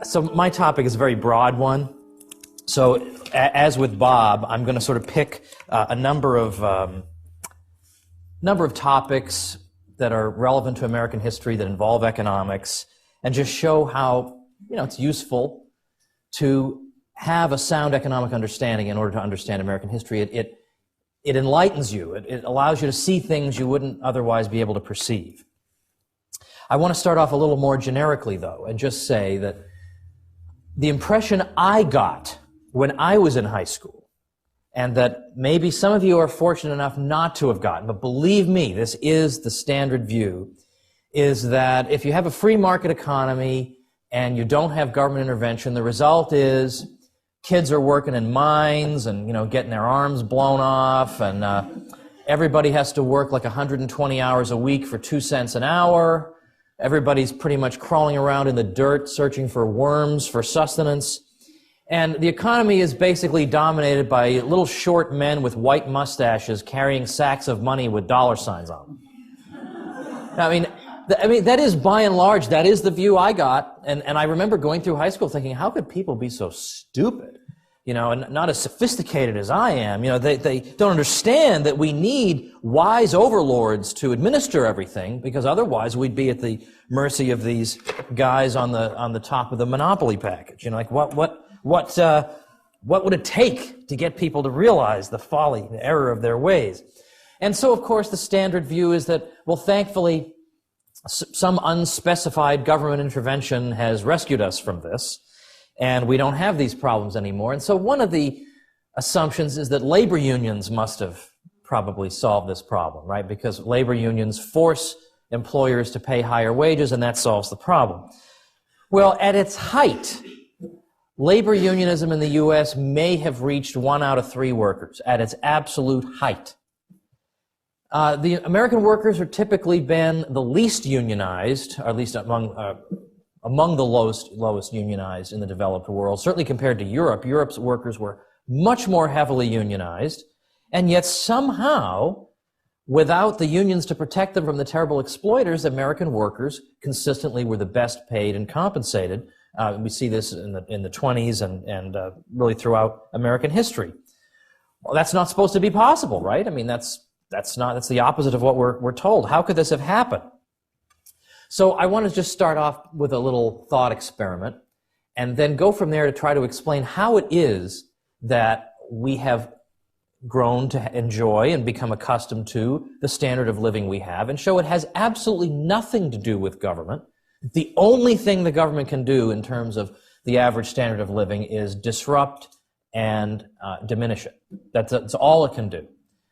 So my topic is a very broad one. So as with Bob, I'm going to sort of pick a number of topics that are relevant to American history that involve economics, and just show how it's useful to have a sound economic understanding in order to understand American history. It enlightens you. It allows you to see things you wouldn't otherwise be able to perceive. I want to start off a little more generically, though, and just say that the impression I got when I was in high school, and that maybe some of you are fortunate enough not to have gotten, but believe me, this is the standard view, is that if you have a free market economy and you don't have government intervention, the result is kids are working in mines and, getting their arms blown off, and everybody has to work like 120 hours a week for 2 cents an hour. Everybody's pretty much crawling around in the dirt searching for worms for sustenance. And the economy is basically dominated by little short men with white mustaches carrying sacks of money with dollar signs on them. I mean, that is, by and large, that is the view I got. And I remember going through high school thinking, how could people be so stupid? And not as sophisticated as I am. They don't understand that we need wise overlords to administer everything, because otherwise we'd be at the mercy of these guys on the top of the Monopoly package. What would it take to get people to realize the folly, the error of their ways? And so, of course, the standard view is that, well, thankfully, some unspecified government intervention has rescued us from this, and we don't have these problems anymore. And so one of the assumptions is that labor unions must have probably solved this problem, right? Because labor unions force employers to pay higher wages, and that solves the problem. Well, at its height, labor unionism in the U.S. may have reached 1 out of 3 workers at its absolute height. The American workers have typically been the least unionized, or at least among the lowest unionized in the developed world, certainly compared to Europe. Europe's workers were much more heavily unionized, and yet somehow, without the unions to protect them from the terrible exploiters, American workers consistently were the best paid and compensated. We see this in the 20s and really throughout American history. Well, that's not supposed to be possible, right? I mean, that's the opposite of what we're told. How could this have happened? So I want to just start off with a little thought experiment, and then go from there to try to explain how it is that we have grown to enjoy and become accustomed to the standard of living we have, and show it has absolutely nothing to do with government. The only thing the government can do in terms of the average standard of living is disrupt and diminish it. That's all it can do.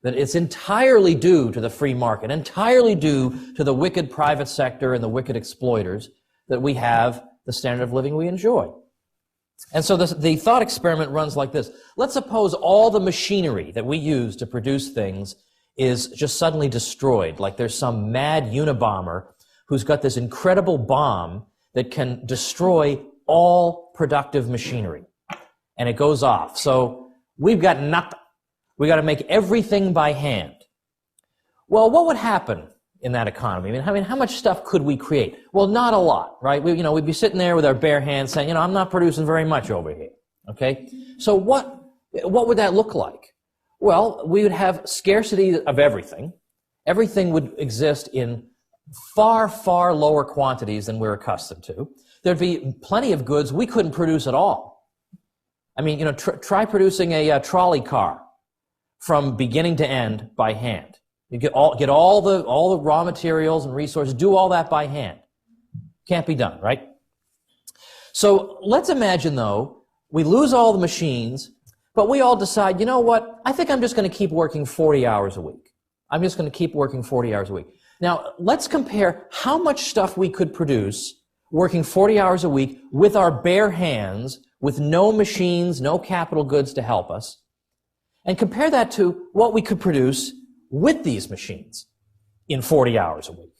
That it's entirely due to the free market, entirely due to the wicked private sector and the wicked exploiters that we have the standard of living we enjoy. And so the thought experiment runs like this. Let's suppose all the machinery that we use to produce things is just suddenly destroyed, like there's some mad Unabomber who's got this incredible bomb that can destroy all productive machinery. And it goes off. So we've got nothing. We got to make everything by hand. Well, what would happen in that economy? I mean, how much stuff could we create? Well, not a lot, right? We'd be sitting there with our bare hands saying, I'm not producing very much over here. Okay? So what would that look like? Well, we would have scarcity of everything. Everything would exist in far, far lower quantities than we're accustomed to. There'd be plenty of goods we couldn't produce at all. I mean, try producing a trolley car from beginning to end by hand. You get all the raw materials and resources, do all that by hand. Can't be done, right? So let's imagine, though, we lose all the machines, but we all decide, you know what, I think I'm just going to keep working 40 hours a week. I'm just going to keep working 40 hours a week. Now, let's compare how much stuff we could produce working 40 hours a week with our bare hands, with no machines, no capital goods to help us, and compare that to what we could produce with these machines in 40 hours a week.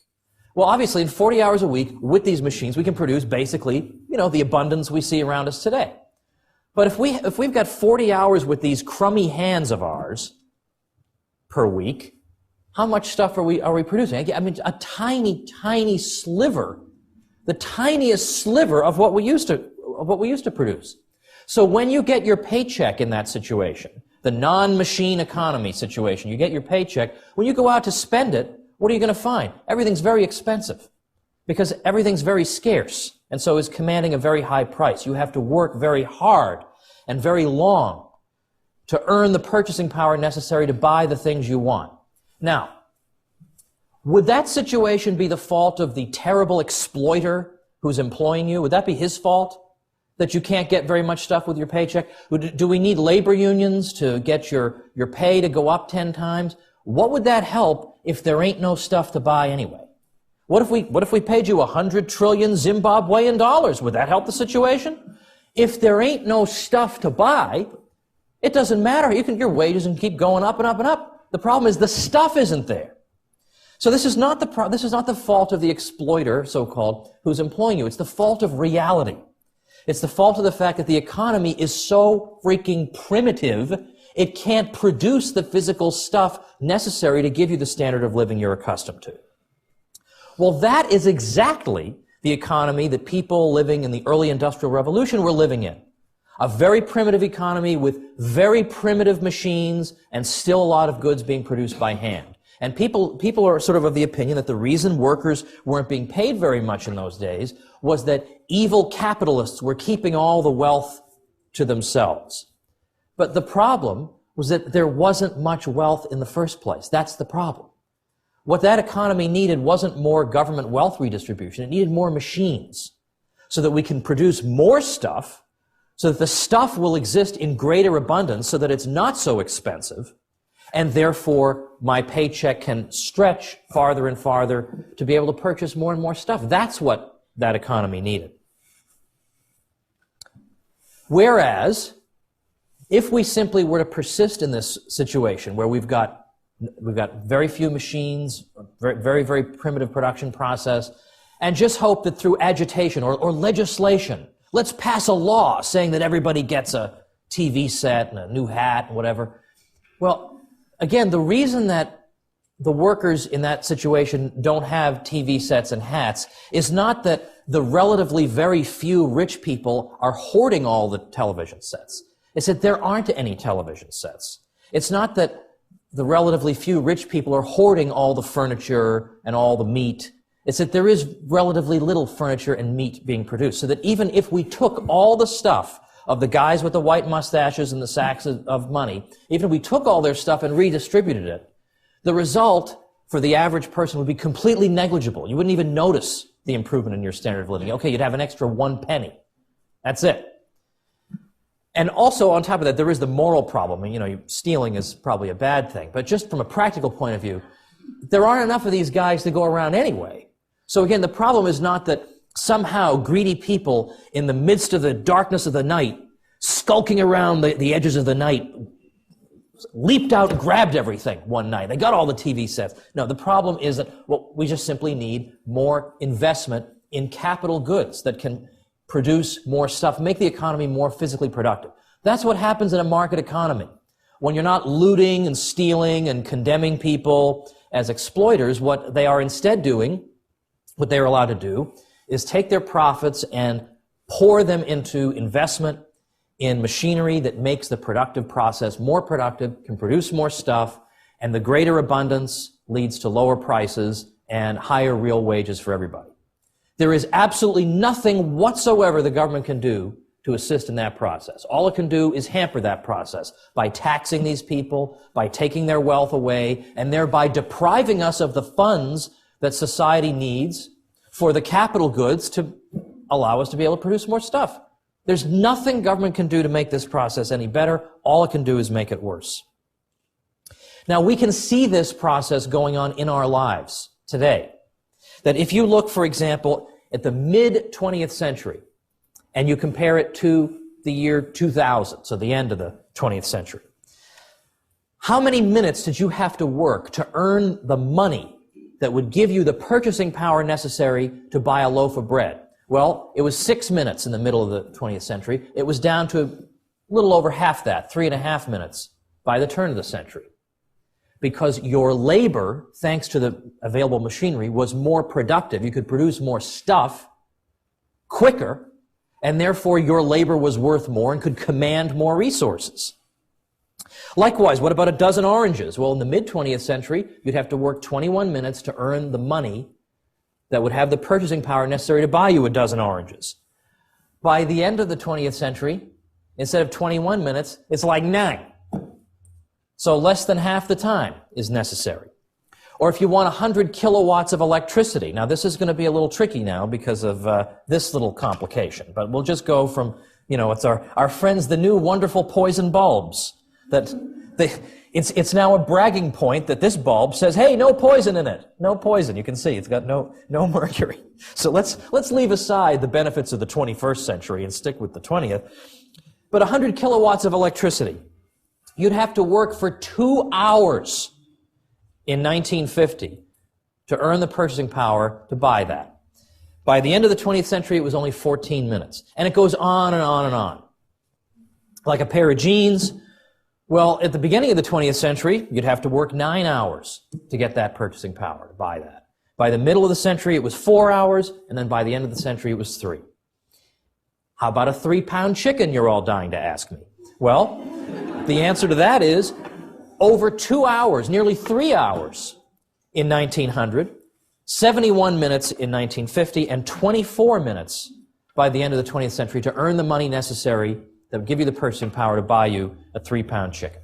Well, obviously, in 40 hours a week with these machines, we can produce basically, the abundance we see around us today. But if we've got 40 hours with these crummy hands of ours per week, how much stuff are we producing? I mean, a tiny, tiny sliver, the tiniest sliver of what we used to of what we used to produce. So when you get your paycheck in that situation, the non-machine economy situation, you get your paycheck, when you go out to spend it, what are you going to find? Everything's very expensive because everything's very scarce and so is commanding a very high price. You have to work very hard and very long to earn the purchasing power necessary to buy the things you want. Now, would that situation be the fault of the terrible exploiter who's employing you? Would that be his fault? That you can't get very much stuff with your paycheck? Do we need labor unions to get your pay to go up 10 times? What would that help if there ain't no stuff to buy anyway? What if we paid you 100 trillion Zimbabwean dollars? Would that help the situation? If there ain't no stuff to buy, it doesn't matter. Your wages can keep going up and up and up. The problem is the stuff isn't there. So this is not the fault of the exploiter, so-called, who's employing you. It's the fault of reality. It's the fault of the fact that the economy is so freaking primitive, it can't produce the physical stuff necessary to give you the standard of living you're accustomed to. Well, that is exactly the economy that people living in the early Industrial Revolution were living in. A very primitive economy with very primitive machines and still a lot of goods being produced by hand. And people are sort of the opinion that the reason workers weren't being paid very much in those days was that evil capitalists were keeping all the wealth to themselves. But the problem was that there wasn't much wealth in the first place. That's the problem. What that economy needed wasn't more government wealth redistribution. It needed more machines so that we can produce more stuff, so that the stuff will exist in greater abundance, so that it's not so expensive, and therefore my paycheck can stretch farther and farther to be able to purchase more and more stuff. That's what that economy needed. Whereas, if we simply were to persist in this situation where we've got very few machines, very, very primitive production process, and just hope that through agitation or legislation, let's pass a law saying that everybody gets a TV set and a new hat and whatever. Well, again, the reason that the workers in that situation don't have TV sets and hats is not that the relatively very few rich people are hoarding all the television sets. It's that there aren't any television sets. It's not that the relatively few rich people are hoarding all the furniture and all the meat. It's that there is relatively little furniture and meat being produced. So that even if we took all the stuff of the guys with the white mustaches and the sacks of money, even if we took all their stuff and redistributed it, the result for the average person would be completely negligible. You wouldn't even notice the improvement in your standard of living. Okay, you'd have an extra 1 penny. That's it. And also, on top of that, there is the moral problem. Stealing is probably a bad thing. But just from a practical point of view, there aren't enough of these guys to go around anyway. So again, the problem is not that somehow greedy people in the midst of the darkness of the night, skulking around the edges of the night, leaped out and grabbed everything one night. They got all the TV sets. No, the problem is that we just simply need more investment in capital goods that can produce more stuff, make the economy more physically productive. That's what happens in a market economy. When you're not looting and stealing and condemning people as exploiters, what they are instead doing, what they're allowed to do, is take their profits and pour them into investment in machinery that makes the productive process more productive, can produce more stuff, and the greater abundance leads to lower prices and higher real wages for everybody. There is absolutely nothing whatsoever the government can do to assist in that process. All it can do is hamper that process by taxing these people, by taking their wealth away, and thereby depriving us of the funds that society needs for the capital goods to allow us to be able to produce more stuff. There's nothing government can do to make this process any better. All it can do is make it worse. Now, we can see this process going on in our lives today. That if you look, for example, at the mid-20th century, and you compare it to the year 2000, so the end of the 20th century, how many minutes did you have to work to earn the money that would give you the purchasing power necessary to buy a loaf of bread? Well, it was 6 minutes in the middle of the 20th century. It was down to a little over half that, 3.5 minutes, by the turn of the century. Because your labor, thanks to the available machinery, was more productive. You could produce more stuff quicker, and therefore your labor was worth more and could command more resources. Likewise, what about a dozen oranges? Well, in the mid-20th century, you'd have to work 21 minutes to earn the money that would have the purchasing power necessary to buy you a dozen oranges. By the end of the 20th century, instead of 21 minutes, it's like 9. So less than half the time is necessary. Or if you want 100 kilowatts of electricity. Now, this is going to be a little tricky now because of this little complication. But we'll just go from, it's our friends, the new wonderful poison bulbs. It's now a bragging point that this bulb says, hey, no poison in it. No poison. You can see it's got no mercury. So let's leave aside the benefits of the 21st century and stick with the 20th. But 100 kilowatts of electricity. You'd have to work for 2 hours in 1950 to earn the purchasing power to buy that. By the end of the 20th century, it was only 14 minutes. And it goes on and on and on. Like a pair of jeans, well, at the beginning of the 20th century, you'd have to work 9 hours to get that purchasing power, to buy that. By the middle of the century, it was 4 hours, and then by the end of the century, it was 3. How about a 3-pound chicken, you're all dying to ask me? Well, the answer to that is over 2 hours, nearly 3 hours in 1900, 71 minutes in 1950, and 24 minutes by the end of the 20th century to earn the money necessary that would give you the purchasing power to buy you a 3-pound chicken.